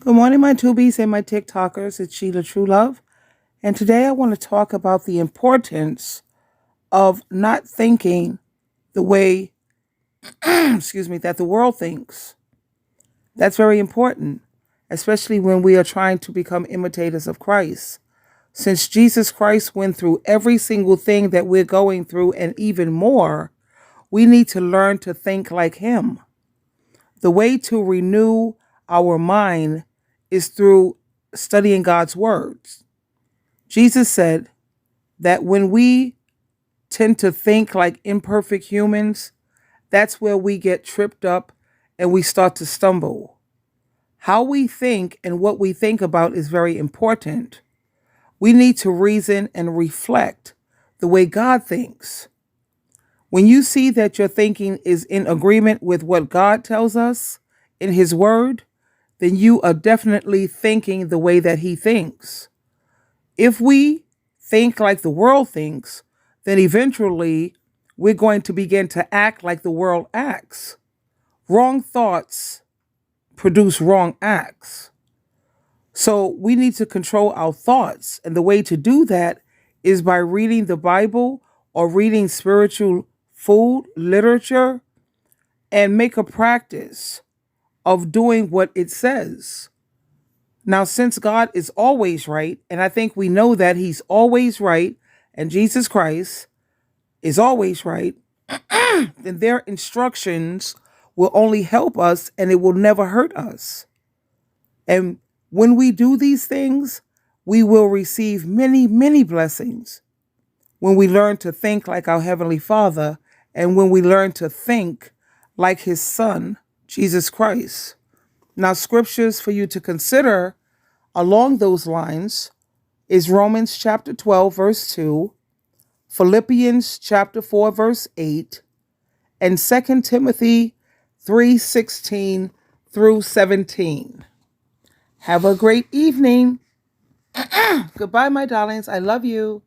Good morning, my tubies and my TikTokers. It's Sheila True Love. And today I want to talk about the importance of not thinking the way, that the world thinks. That's very important, especially when we are trying to become imitators of Christ. Since Jesus Christ went through every single thing that we're going through and even more, we need to learn to think like him. The way to renew our mind is through studying God's words. Jesus said that when we tend to think like imperfect humans, that's where we get tripped up and we start to stumble. How we think and what we think about is very important. We need to reason and reflect the way God thinks. When you see that your thinking is in agreement with what God tells us in His Word, then you are definitely thinking the way that He thinks. If we think like the world thinks, then eventually we're going to begin to act like the world acts. Wrong thoughts produce wrong acts. So we need to control our thoughts. And the way to do that is by reading the Bible or reading spiritual food, literature, and make a practice of doing what it says. Now, since God is always right, and I think we know that He's always right, and Jesus Christ is always right, then their instructions will only help us and it will never hurt us. And when we do these things, we will receive many, many blessings when we learn to think like our Heavenly Father and when we learn to think like His Son, Jesus Christ. Now, scriptures for you to consider along those lines is Romans chapter 12, verse 2, Philippians chapter 4, verse 8, and 2 Timothy 3:16 through 17. Have a great evening. Goodbye, my darlings. I love you.